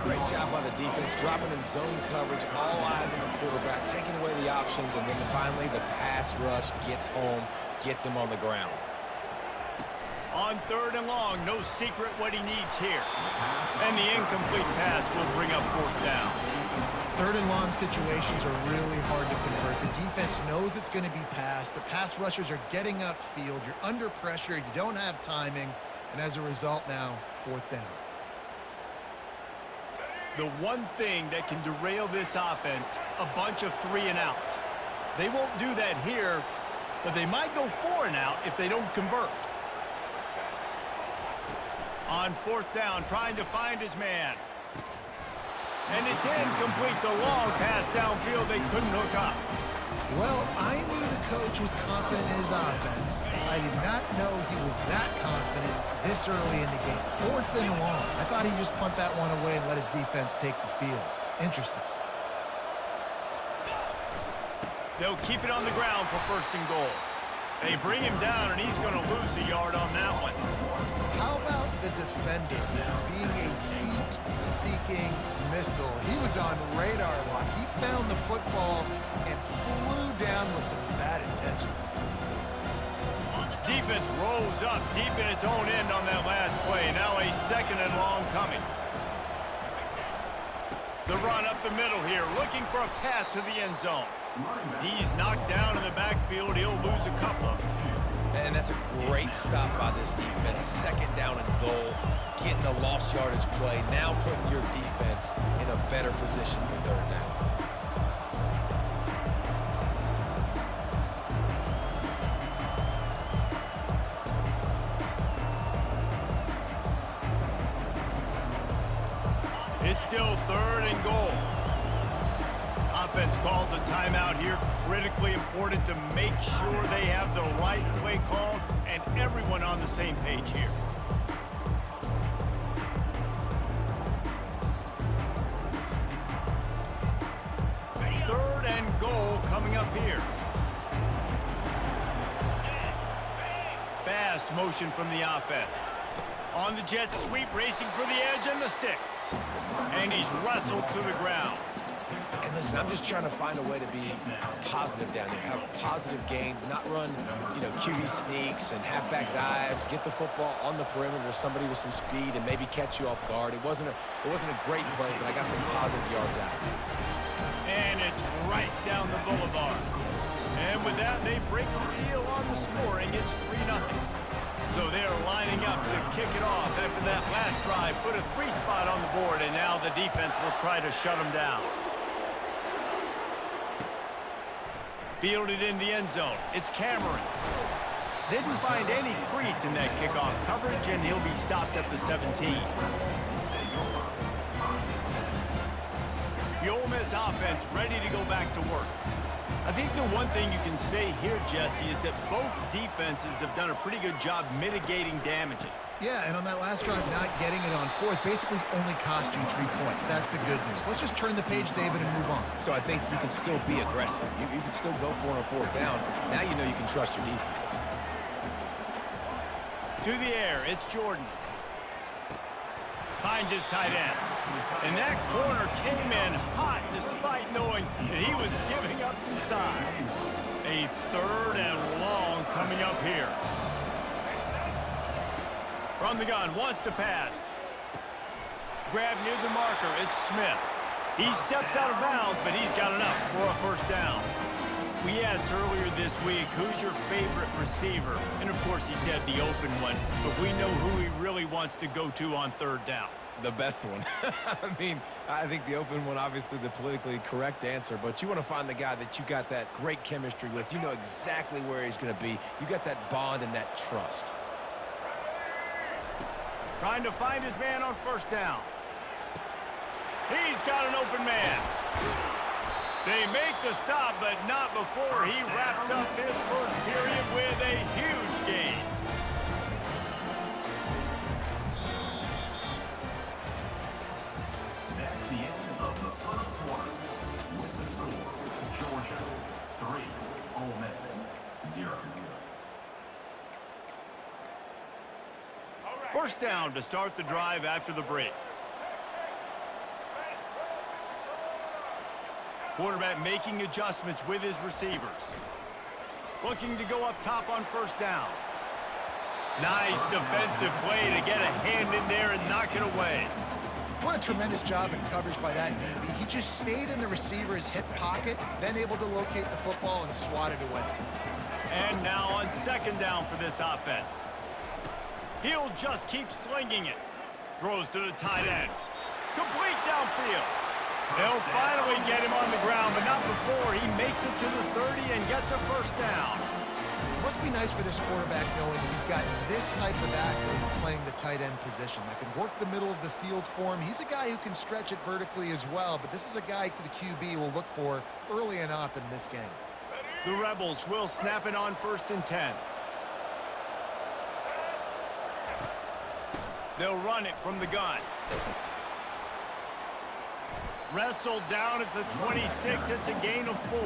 Great job by the defense, dropping in zone coverage, all eyes on the quarterback, taking away the options, and then finally the pass rush gets home, gets him on the ground. On 3rd and long, no secret what he needs here. And the incomplete pass will bring up 4th down. 3rd and long situations are really hard to convert. The defense knows it's going to be passed. The pass rushers are getting upfield. You're under pressure. You don't have timing. And as a result now, 4th down. The one thing that can derail this offense, a bunch of 3 and outs. They won't do that here, but they might go 4 and out if they don't convert. On 4th down, trying to find his man. And it's incomplete. The long pass downfield, they couldn't hook up. Well, I knew the coach was confident in his offense. I did not know he was that confident this early in the game. 4th and long. I thought he'd just punt that one away and let his defense take the field. Interesting. They'll keep it on the ground for 1st and goal. They bring him down, and he's going to lose a yard on that one. How about the defender being a heat-seeking missile? He was on radar lock. He found the football and flew down with some bad intentions. Defense rolls up deep in its own end on that last play. Now a 2nd and long coming. The run up the middle here, looking for a path to the end zone. He's knocked down in the backfield. He'll lose a couple. And that's a great stop by this defense. 2nd down and goal, getting the lost yardage play, now putting your defense in a better position for 3rd down. It's still 3rd and goal. Offense calls a timeout here. Critically important to make sure they have the right play called and everyone on the same page here. Third and goal coming up here. Fast motion from the offense. On the jet sweep, racing for the edge and the sticks. And he's wrestled to the ground. And listen, I'm just trying to find a way to be positive down there, have positive gains, not run, QB sneaks and halfback dives, get the football on the perimeter with somebody with some speed and maybe catch you off guard. It wasn't a great play, but I got some positive yards out of it. And it's right down the boulevard. And with that, they break the seal on the scoring. It's 3-0. So they're lining up to kick it off after that last drive. Put a 3 spot on the board, and now the defense will try to shut them down. Fielded in the end zone. It's Cameron. Didn't find any crease in that kickoff coverage, and he'll be stopped at the 17. The Ole Miss offense ready to go back to work. I think the one thing you can say here, Jesse, is that both defenses have done a pretty good job mitigating damages. Yeah, and on that last drive, not getting it on 4th basically only cost you 3 points. That's the good news. Let's just turn the page, David, and move on. So I think you can still be aggressive. You can still go for it on 4th down. Now you know you can trust your defense. To the air, it's Jordan. Finds his tight end. And that corner came in hot despite knowing that he was giving up some size. A 3rd and long coming up here. From the gun, wants to pass. Grab near the marker, it's Smith. He steps out of bounds, but he's got enough for a 1st down. We asked earlier this week, who's your favorite receiver? And of course he said the open one, but we know who he really wants to go to on 3rd down. The best one. I think the open one, obviously the politically correct answer, but you want to find the guy that you got that great chemistry with. You know exactly where he's going to be. You got that bond and that trust. Trying to find his man on 1st down. He's got an open man. They make the stop, but not before he wraps up his 1st period with a huge gain. That's the end of the 1st quarter. With the score, Georgia 3, Ole Miss 0. 1st down to start the drive after the break. Quarterback making adjustments with his receivers. Looking to go up top on first down. Nice defensive play to get a hand in there and knock it away. What a tremendous job in coverage by that DB. He just stayed in the receiver's hip pocket, then able to locate the football and swat it away. And now on second down for this offense. He'll just keep slinging it. Throws to the tight end. Complete downfield. They'll finally get him on the ground, but not before he makes it to the 30 and gets a first down. It must be nice for this quarterback knowing he's got this type of athlete playing the tight end position that can work the middle of the field for him. He's a guy who can stretch it vertically as well, but this is a guy the QB will look for early and often in this game. The Rebels will snap it on 1st and 10. They'll run it from the gun. Wrestled down at the 26. It's a gain of 4.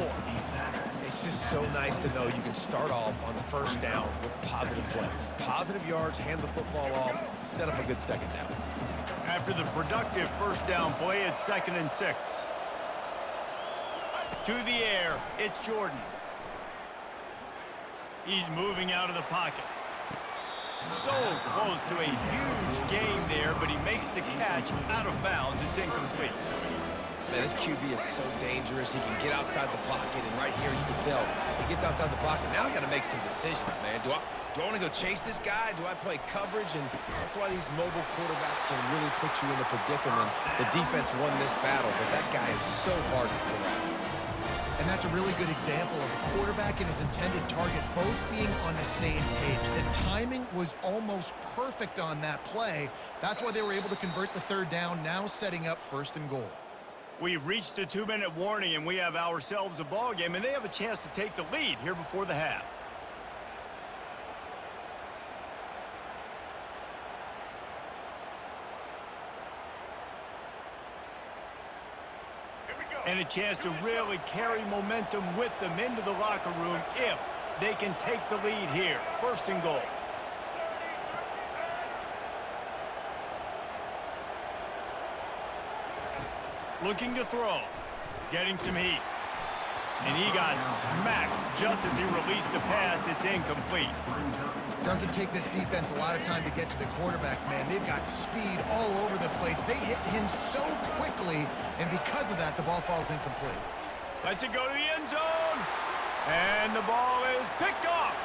It's just so nice to know you can start off on first down with positive plays. Positive yards, hand the football off, set up a good second down. After the productive first down play, it's 2nd and 6. To the air, it's Jordan. He's moving out of the pocket. So close to a huge gain there, but he makes the catch out of bounds. It's incomplete. Man, this QB is so dangerous. He can get outside the pocket, and right here you can tell he gets outside the pocket. Now I got to make some decisions, man. Do I want to go chase this guy? Do I play coverage? And that's why these mobile quarterbacks can really put you in a predicament. The defense won this battle, but that guy is so hard to corral. And that's a really good example of a quarterback and his intended target both being on the same page. The timing was almost perfect on that play. That's why they were able to convert the 3rd down, now setting up 1st and goal. We've reached the 2-minute warning, and we have ourselves a ball game, and they have a chance to take the lead here before the half. And a chance to really carry momentum with them into the locker room if they can take the lead here. 1st and goal. Looking to throw. Getting some heat. And he got smacked just as he released the pass. It's incomplete. Doesn't take this defense a lot of time to get to the quarterback, man. They've got speed all over the place. They hit him so quickly, and because of that, the ball falls incomplete. Lets it go to the end zone. And the ball is picked off.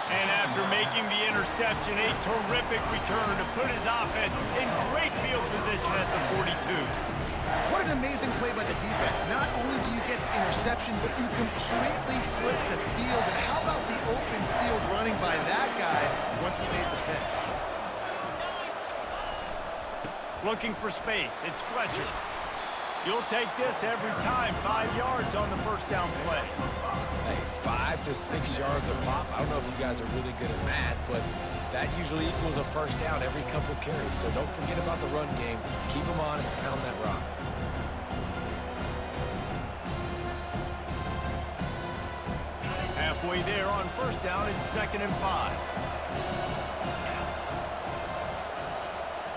And after making the interception, a terrific return to put his offense in great field position at the 42. What an amazing play by the defense. Not only do you get the interception, but you completely flip the field. And how about the open field running by that guy once he made the pick? Looking for space. It's Fletcher. You'll take this every time. 5 yards on the first down play. Hey, 5 to 6 yards a pop. I don't know if you guys are really good at math, but that usually equals a first down every couple carries. So don't forget about the run game. Keep them honest, pound that rock. Halfway there on first down, it's 2nd and 5.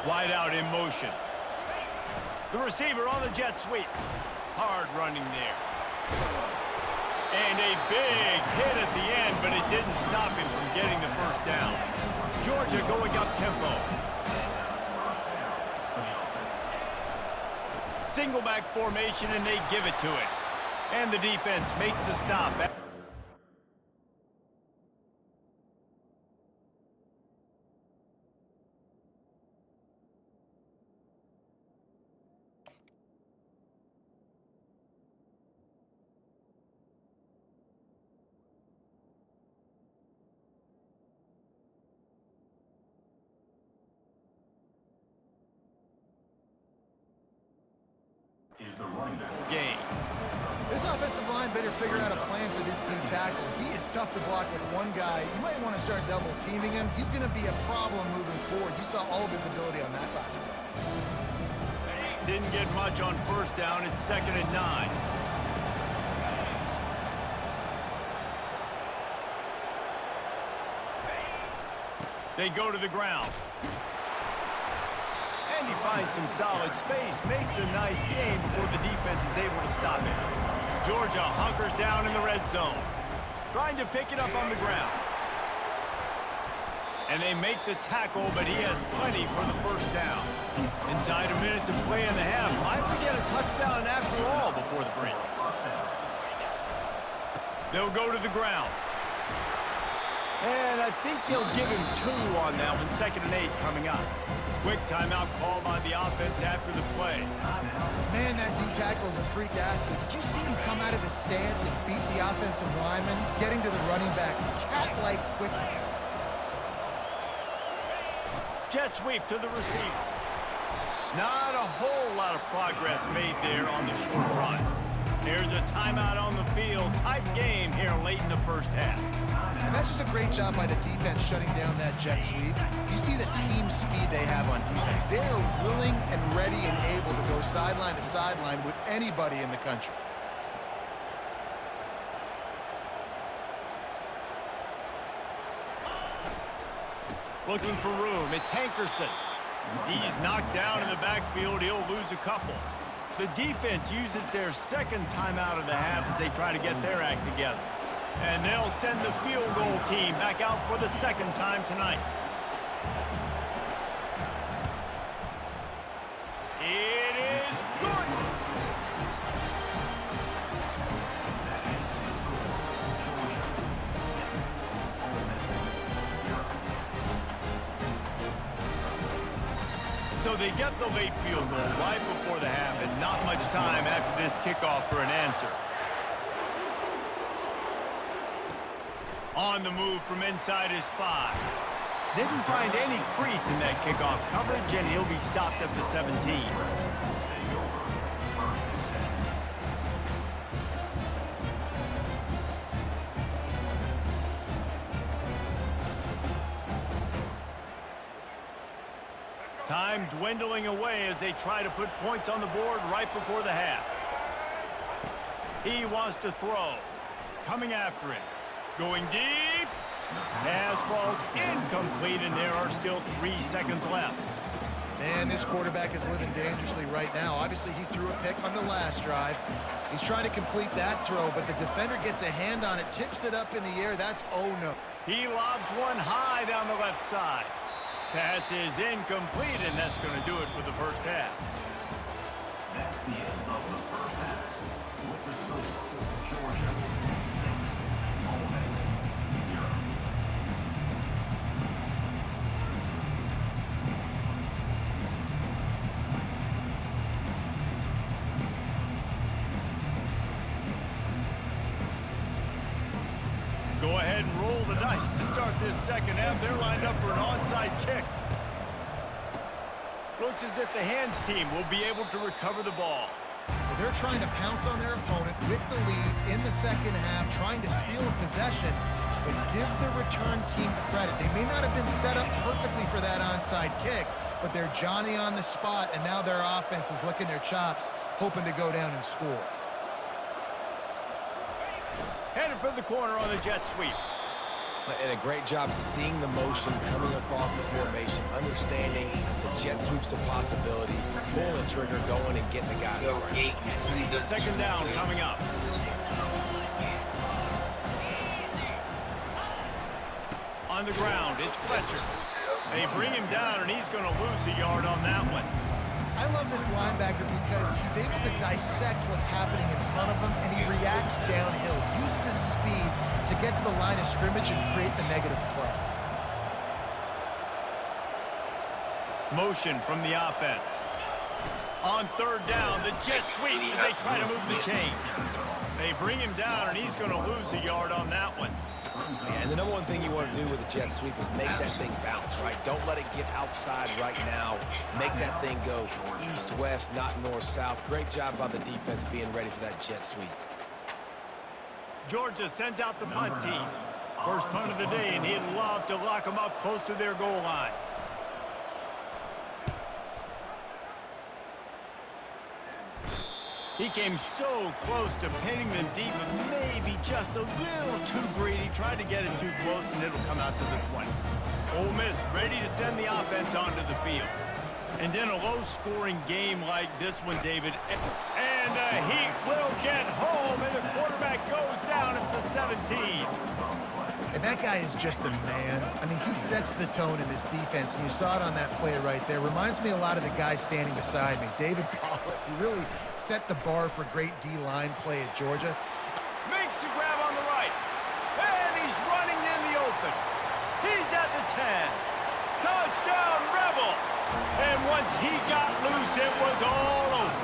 Wide out in motion. The receiver on the jet sweep. Hard running there. And a big hit at the end, but it didn't stop him from getting the first down. Georgia going up tempo. Single back formation, and they give it to it. And the defense makes the stop. Is the running back. Game. This offensive line better figure out a plan for this D tackle. He is tough to block with one guy. You might want to start double teaming him. He's going to be a problem moving forward. You saw all of his ability on that last play. Didn't get much on first down. It's 2nd and 9. They go to the ground. And he finds some solid space, makes a nice game before the defense is able to stop it. Georgia hunkers down in the red zone, trying to pick it up on the ground. And they make the tackle, but he has plenty for the first down. Inside a minute to play in the half. Might we get a touchdown after all before the break? They'll go to the ground. And I think they'll give him 2 on that one. 2nd and 8 coming up. Quick timeout call by the offense after the play. Man, that D tackle is a freak athlete. Did you see him come out of his stance and beat the offensive lineman, getting to the running back? Cat-like quickness. Jet sweep to the receiver. Not a whole lot of progress made there on the short run. There's a timeout on the field. Tight game here late in the first half. And that's just a great job by the defense shutting down that jet sweep. You see the team speed they have on defense. They are willing and ready and able to go sideline to sideline with anybody in the country. Looking for room. It's Hankerson. He's knocked down in the backfield. He'll lose a couple. The defense uses their 2nd timeout of the half as they try to get their act together. And they'll send the field goal team back out for the 2nd time tonight. It is good. So they get the late field goal right before the half, and not much time after this kickoff for an answer. On the move from inside his 5. Didn't find any crease in that kickoff coverage, and he'll be stopped at the 17. Time dwindling away as they try to put points on the board right before the half. He wants to throw. Coming after him. Going deep. Pass falls incomplete, and there are still 3 seconds left. Man, this quarterback is living dangerously right now. Obviously, he threw a pick on the last drive. He's trying to complete that throw, but the defender gets a hand on it, tips it up in the air. That's oh no. He lobs one high down the left side. Pass is incomplete, and that's going to do it for the first half. That's the end of the first half. With the score, Georgia 6, Ole Miss 0. Go ahead and roll the dice to start this 2nd half. They're lined up for an onside kick. Looks as if the hands team will be able to recover the ball. Well, they're trying to pounce on their opponent with the lead in the 2nd half, trying to steal a possession, but give the return team credit. They may not have been set up perfectly for that onside kick, but they're Johnny on the spot, and now their offense is licking their chops, hoping to go down and score. Headed for the corner on the jet sweep. And a great job seeing the motion coming across the formation, understanding the jet sweep's a possibility, pulling the trigger, going and getting the guy. 2nd down coming up. On the ground, it's Fletcher. They bring him down, and he's going to lose a yard on that one. I love this linebacker because he's able to dissect what's happening in front of him, and he reacts downhill, uses his speed to get to the line of scrimmage and create the negative play. Motion from the offense. On 3rd down, the jet sweep as they try to move the chains. They bring him down, and he's going to lose a yard on that one. Yeah, and the number one thing you want to do with a jet sweep is make that thing bounce, right? Don't let it get outside right now. Make that thing go east-west, not north-south. Great job by the defense being ready for that jet sweep. Georgia sends out the punt team. First punt of the day, and he'd love to lock them up close to their goal line. He came so close to pinning them deep, but maybe just a little too greedy. Tried to get it too close, and it'll come out to the 20. Ole Miss ready to send the offense onto the field. And in a low-scoring game like this one, David, and the Heat will get home, and the quarterback goes down at the 17. And that guy is just a man. I mean, he sets the tone in this defense, and you saw it on that play right there. Reminds me a lot of the guy standing beside me, David Pollack, who really set the bar for great D-line play at Georgia. Makes the grab on the right, and he's running in the open. He's at the 10. Touchdown, Rebels! And once he got loose, it was all over.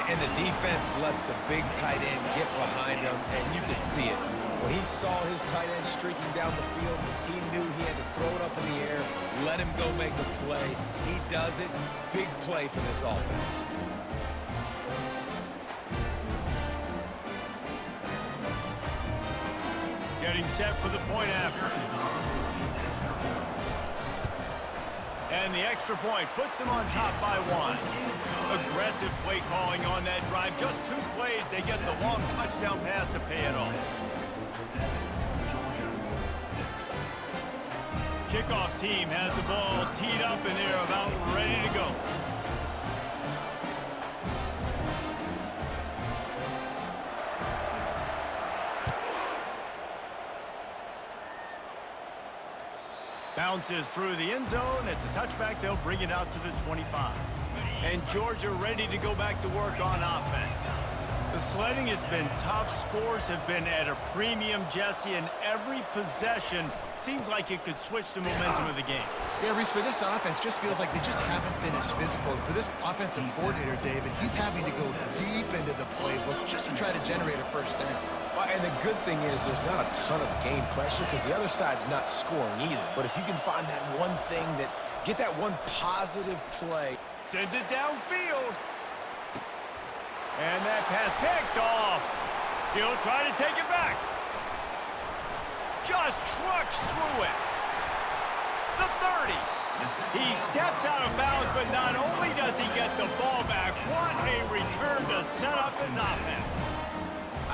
And the defense lets the big tight end get behind him, and you could see it. When he saw his tight end streaking down the field, he knew he had to throw it up in the air, let him go make a play. He does it. Big play for this offense. Getting set for the point after. And the extra point puts them on top by 1. Aggressive play calling on that drive. Just 2 plays, they get the long touchdown pass to pay it off. Kickoff team has the ball teed up and they're about ready to go. Bounces through the end zone. It's a touchback. They'll bring it out to the 25. And Georgia ready to go back to work on offense. The sledding has been tough. Scores have been at a premium, Jesse, and every possession seems like it could switch the momentum of the game. Yeah, Reese, for this offense, just feels like they just haven't been as physical. For this offensive coordinator, David, he's having to go deep into the playbook just to try to generate a first down. And the good thing is there's not a ton of game pressure because the other side's not scoring either. But if you can find that one thing get that one positive play. Send it downfield. And that pass picked off. He'll try to take it back. Just trucks through it. The 30. He steps out of bounds, but not only does he get the ball back, what a return to set up his offense.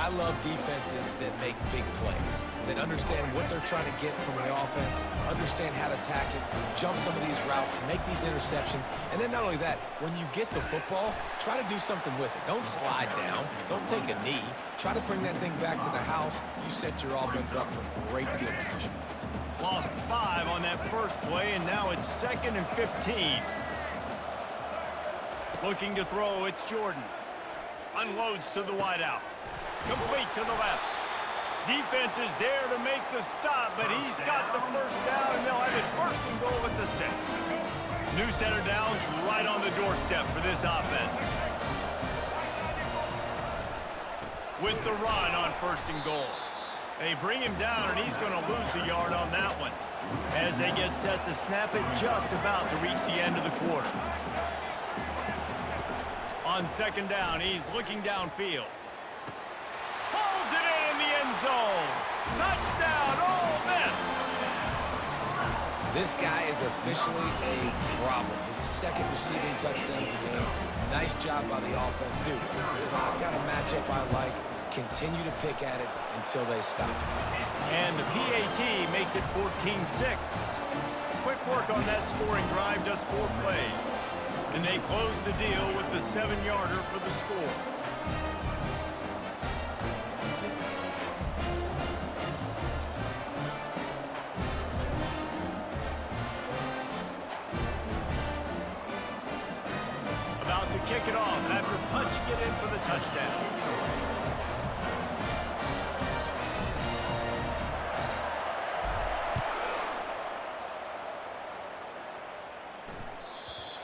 I love defenses that make big plays, that understand what they're trying to get from the offense, understand how to attack it, jump some of these routes, make these interceptions, and then not only that, when you get the football, try to do something with it. Don't slide down. Don't take a knee. Try to bring that thing back to the house. You set your offense up for great field position. Lost 5 on that first play, and now it's 2nd and 15. Looking to throw, it's Jordan. Unloads to the wideout. Complete to the left. Defense is there to make the stop, but he's got the first down, and they'll have it 1st and goal at the 6. New center downs right on the doorstep for this offense. With the run on 1st and goal. They bring him down, and he's going to lose a yard on that one. As they get set to snap it, just about to reach the end of the quarter. On 2nd down, he's looking downfield. Pulls it in the end zone. Touchdown, Ole Miss. This guy is officially a problem. His 2nd receiving touchdown of the game. Nice job by the offense. Dude, if I've got a matchup I like, continue to pick at it until they stop it. And the PAT makes it 14-6. Quick work on that scoring drive, just 4 plays. And they close the deal with the 7-yarder for the score. About to kick it off after punching it in for the touchdown.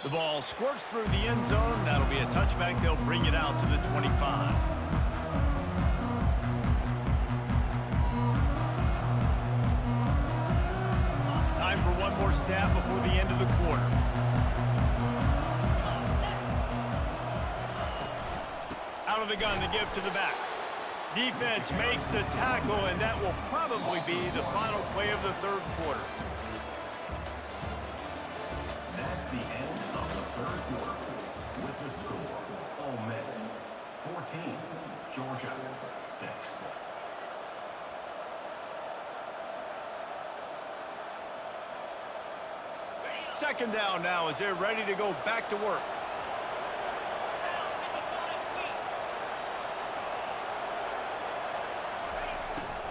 The ball squirts through the end zone. That'll be a touchback. They'll bring it out to the 25. Time for one more snap before the end of the quarter. Out of the gun to give to the back. Defense makes the tackle, and that will probably be the final play of the 3rd quarter. That's the end of the 3rd quarter. With the score, Ole Miss 14, Georgia 6. Second down now as they're ready to go back to work.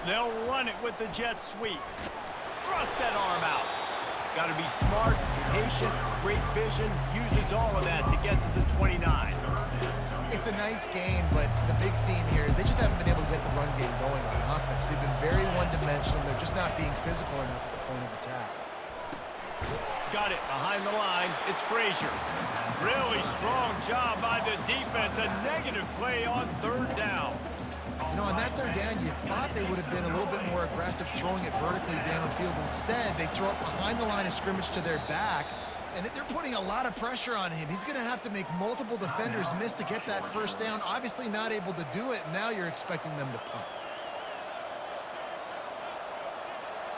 They'll run it with the jet sweep. Thrust that arm out. Got to be smart, patient, great vision. Uses all of that to get to the 29. It's a nice gain, but the big theme here is they just haven't been able to get the run game going on offense. They've been very one-dimensional. They're just not being physical enough at the point of attack. Got it behind the line. It's Frazier. Really strong job by the defense. A negative play on third down. You know, on that third down, you thought they would have been a little bit more aggressive throwing it vertically downfield. Instead, they throw it behind the line of scrimmage to their back, and they're putting a lot of pressure on him. He's going to have to make multiple defenders miss to get that first down. Obviously not able to do it. Now you're expecting them to punt.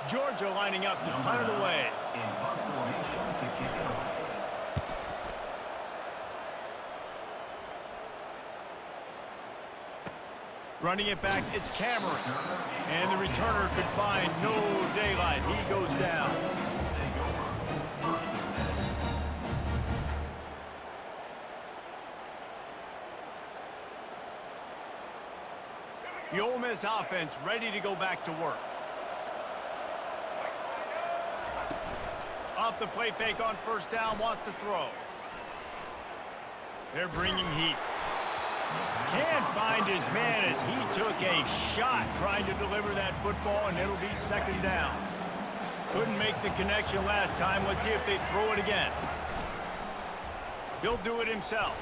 Georgia lining up to punt it away. In punt formation to kick it off. Running it back, it's Cameron. And the returner could find no daylight. He goes down. The Ole Miss offense ready to go back to work. Off the play fake on first down, wants to throw. They're bringing heat. Can't find his man as he took a shot trying to deliver that football, and it'll be second down. Couldn't make the connection last time. Let's see if they throw it again. He'll do it himself.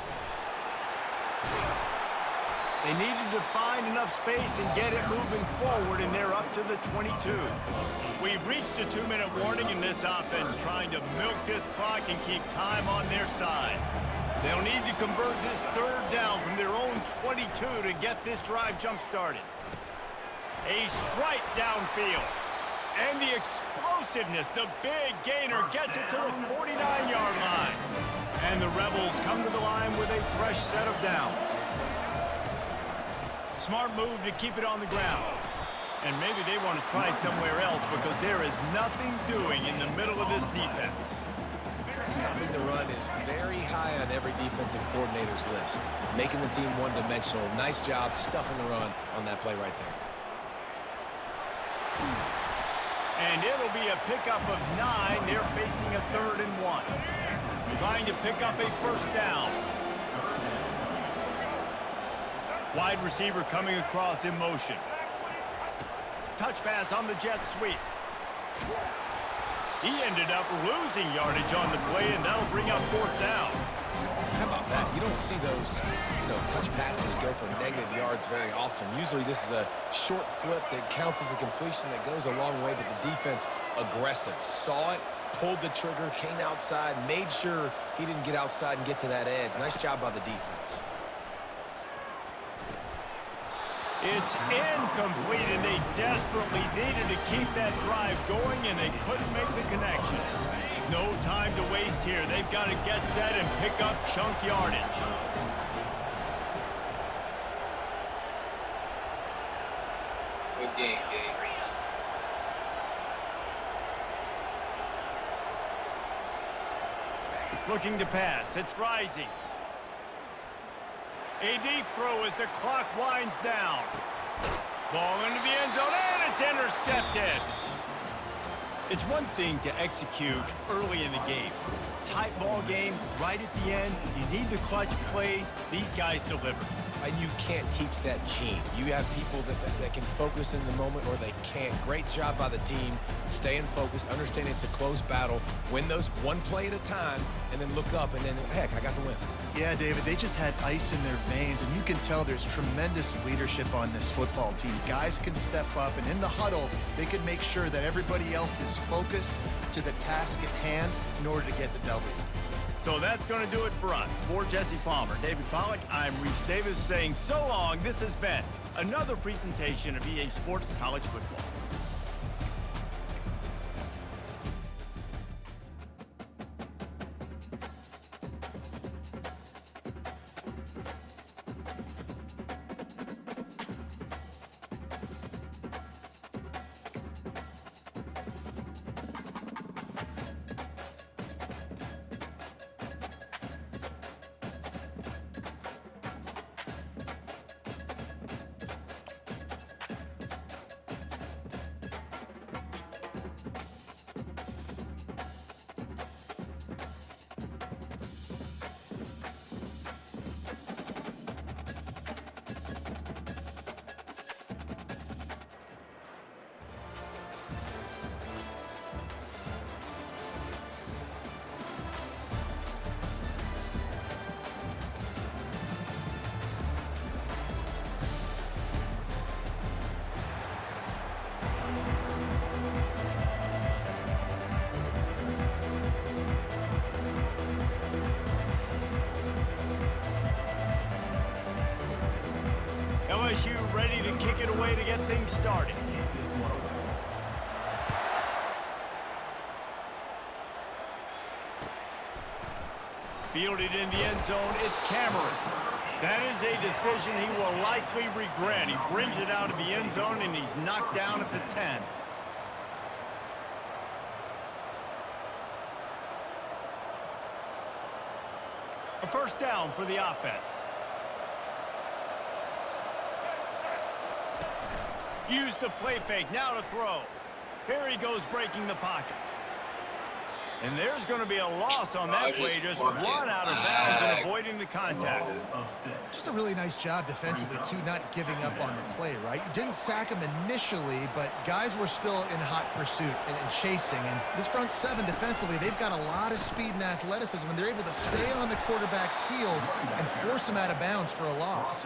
They needed to find enough space and get it moving forward, and they're up to the 22. We've reached a 2-minute warning in this offense, trying to milk this clock and keep time on their side. They'll need to convert this third down from their own 22 to get this drive jump-started. A strike downfield. And the explosiveness, the big gainer gets it to the 49-yard line. And the Rebels come to the line with a fresh set of downs. Smart move to keep it on the ground. And maybe they want to try somewhere else because there is nothing doing in the middle of this defense. Stopping the run is very high on every defensive coordinator's list. Making the team one-dimensional. Nice job stuffing the run on that play right there. And it'll be a pickup of 9. They're facing a 3rd and 1. Trying to pick up a first down. Wide receiver coming across in motion. Touch pass on the jet sweep. He ended up losing yardage on the play, and that'll bring up 4th down. How about that? You don't see those, touch passes go for negative yards very often. Usually this is a short flip that counts as a completion that goes a long way, but the defense aggressive. Saw it, pulled the trigger, came outside, made sure he didn't get outside and get to that edge. Nice job by the defense. It's incomplete, and they desperately needed to keep that drive going, and they couldn't make the connection. No time to waste here. They've got to get set and pick up chunk yardage. Good game, Gabe. Looking to pass. It's Rising. A deep throw as the clock winds down. Ball into the end zone, and it's intercepted. It's one thing to execute early in the game. Tight ball game, right at the end. You need the clutch plays. These guys deliver. And you can't teach that gene. You have people that can focus in the moment, or they can't. Great job by the team, staying focused, understanding it's a close battle, win those one play at a time, and then look up, and then, heck, I got the win. Yeah, David, they just had ice in their veins, and you can tell there's tremendous leadership on this football team. Guys can step up, and in the huddle, they can make sure that everybody else is focused to the task at hand in order to get the W. So that's going to do it for us. For Jesse Palmer, David Pollack, I'm Reese Davis saying so long. This has been another presentation of EA Sports College Football. LSU ready to kick it away to get things started. Fielded in the end zone, it's Cameron. That is a decision he will likely regret. He brings it out of the end zone, and he's knocked down at the 10. A first down for the offense. Use the play fake, now to throw. Here he goes breaking the pocket. And there's going to be a loss on that play, just run out of bounds and avoiding the contact. Just a really nice job defensively, too, not giving up on the play, right? You didn't sack him initially, but guys were still in hot pursuit and chasing. And this front seven defensively, they've got a lot of speed and athleticism, and they're able to stay on the quarterback's heels and force him out of bounds for a loss.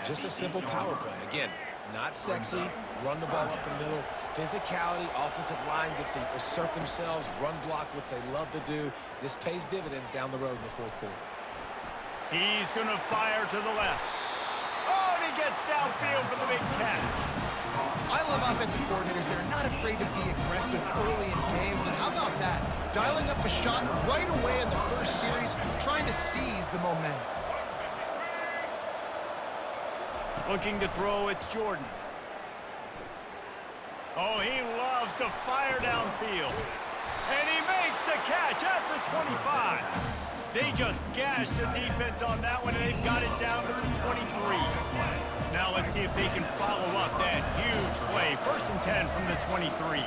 Just a simple power play. Again, not sexy, run the ball up the middle. Physicality, offensive line gets to assert themselves, run block, which they love to do. This pays dividends down the road in the fourth quarter. He's going to fire to the left. Oh, and he gets downfield for the big catch. I love offensive coordinators. They're not afraid to be aggressive early in games. And how about that? Dialing up a shot right away in the first series, trying to seize the momentum. Looking to throw, it's Jordan. Oh, he loves to fire downfield. And he makes the catch at the 25. They just gashed the defense on that one, and they've got it down to the 23. Now let's see if they can follow up that huge play. 1st and 10 from the 23.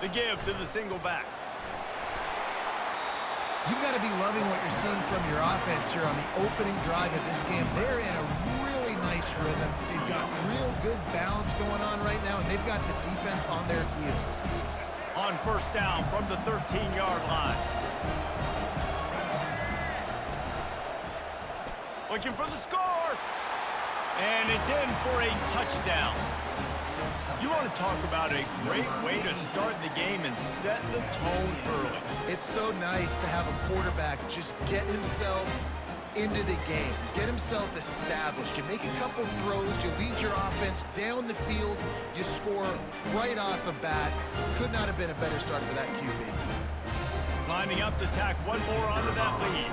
The give to the single back. You've got to be loving what you're seeing from your offense here on the opening drive of this game. They're in a really nice rhythm. They've got real good balance going on right now, and they've got the defense on their heels. On first down from the 13-yard line. Looking for the score. And it's in for a touchdown. You want to talk about a great way to start the game and set the tone early. It's so nice to have a quarterback just get himself into the game, get himself established. You make a couple throws, you lead your offense down the field, you score right off the bat. Could not have been a better start for that QB. Lining up to tack one more onto that lead.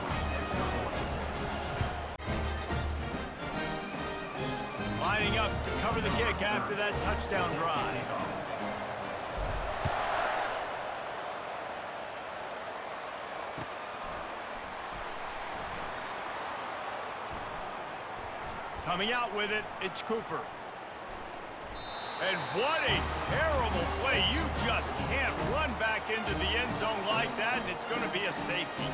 Lining up to cover the kick after that touchdown drive. Coming out with it, it's Cooper. And what a terrible play. You just can't run back into the end zone like that, and it's going to be a safety.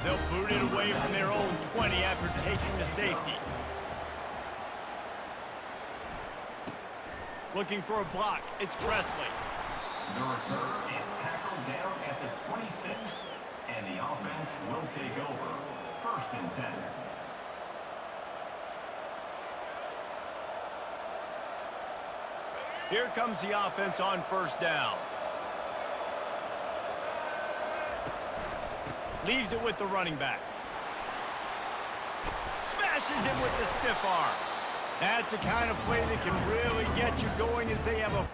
They'll boot it away from their own 20 after taking the safety. Looking for a block, it's Presley. The return is tackled down at the 26, and the offense will take over. 1st and 10. Here comes the offense on first down. Leaves it with the running back. Smashes him with the stiff arm. That's the kind of play that can really get you going as they have a